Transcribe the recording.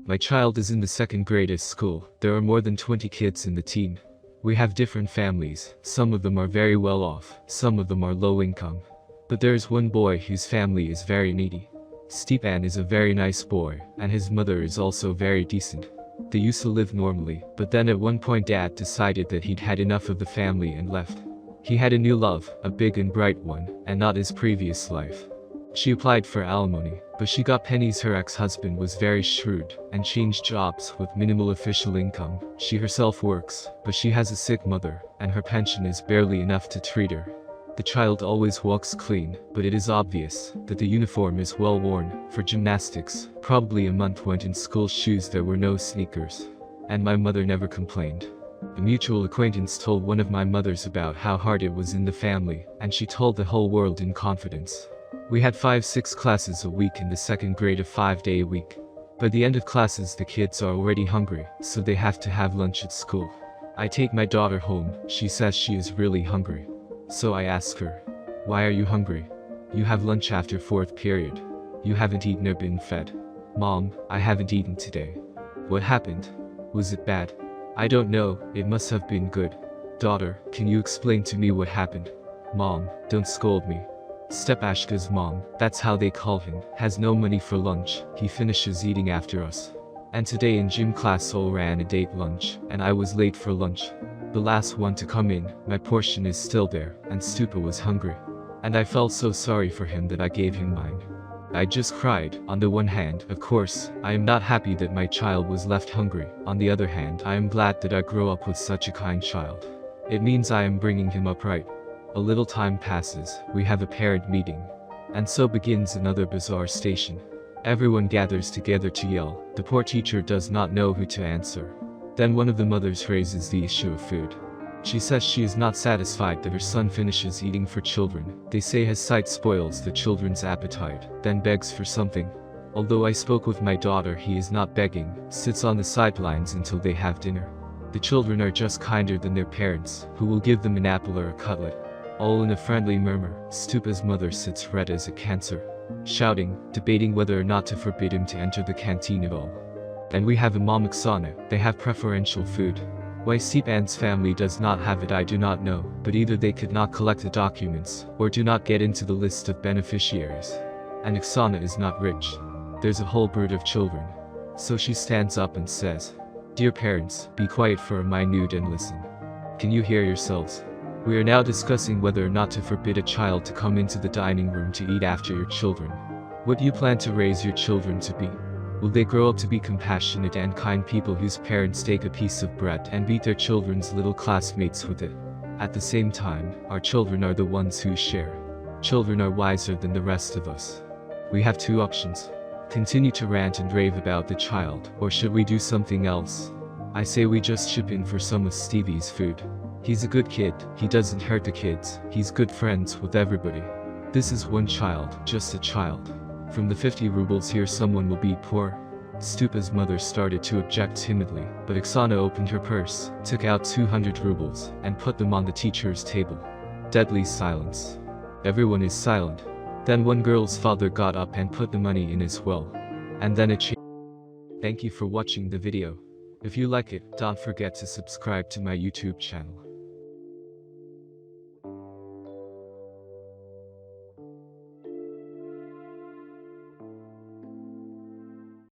My child is in the second grade at school. There are more than 20 kids in the team. We have different families. Some of them are very well off, some of them are low income. But there is one boy whose family is very needy. Stepan is a very nice boy, and his mother is also very decent. They used to live normally, but then at one point Dad decided that he'd had enough of the family and left. He had a new love, a big and bright one, and not his previous life. She applied for alimony, but she got pennies. Her ex-husband was very shrewd, and changed jobs with minimal official income. She herself works, but she has a sick mother, and her pension is barely enough to treat her. The child always walks clean, but it is obvious that the uniform is well worn. For gymnastics, probably a month went in school shoes. There were no sneakers. And my mother never complained. A mutual acquaintance told one of my mothers about how hard it was in the family, and she told the whole world in confidence. We had 5-6 classes a week in the second grade, a 5-day a week. By the end of classes the kids are already hungry, so they have to have lunch at school. I take my daughter home. She says she is really hungry. So I ask her, "Why are you hungry? You have lunch after 4th period. You haven't eaten or been fed." "Mom, I haven't eaten today." "What happened? Was it bad?" "I don't know, it must have been good." "Daughter, can you explain to me what happened?" "Mom, don't scold me." Stepashka's mom, that's how they call him, has no money for lunch. He finishes eating after us. And today in gym class all ran a date lunch, and I was late for lunch. The last one to come in. My portion is still there, and Stepan was hungry. And I felt so sorry for him that I gave him mine. I just cried. On the one hand, of course, I am not happy that my child was left hungry. On the other hand, I am glad that I grew up with such a kind child. It means I am bringing him up right. A little time passes, we have a parent meeting. And so begins another bizarre station. Everyone gathers together to yell. The poor teacher does not know who to answer. Then one of the mothers raises the issue of food. She says she is not satisfied that her son finishes eating for children. They say his sight spoils the children's appetite, then begs for something. Although I spoke with my daughter, he is not begging, sits on the sidelines until they have dinner. The children are just kinder than their parents, who will give them an apple or a cutlet. All in a friendly murmur. Stepan's mother sits red as a cancer, shouting, debating whether or not to forbid him to enter the canteen at all. And we have a mom Oksana. They have preferential food. Why Stepan's family does not have it I do not know, but either they could not collect the documents, or do not get into the list of beneficiaries. And Oksana is not rich. There's a whole brood of children. So she stands up and says, "Dear parents, be quiet for a minute and listen. Can you hear yourselves? We are now discussing whether or not to forbid a child to come into the dining room to eat after your children. What do you plan to raise your children to be? Will they grow up to be compassionate and kind people whose parents take a piece of bread and beat their children's little classmates with it? At the same time, our children are the ones who share. Children are wiser than the rest of us. We have two options. Continue to rant and rave about the child, or should we do something else? I say we just chip in for some of Stevie's food. He's a good kid, he doesn't hurt the kids, he's good friends with everybody. This is one child, just a child. From the 50 rubles here someone will be poor." Stepan's mother started to object timidly, but Oksana opened her purse, took out 200 rubles, and put them on the teacher's table. Deadly silence. Everyone is silent. Then one girl's father got up and put the money in as well. And then a change. Thank you for watching the video. If you like it, don't forget to subscribe to my YouTube channel.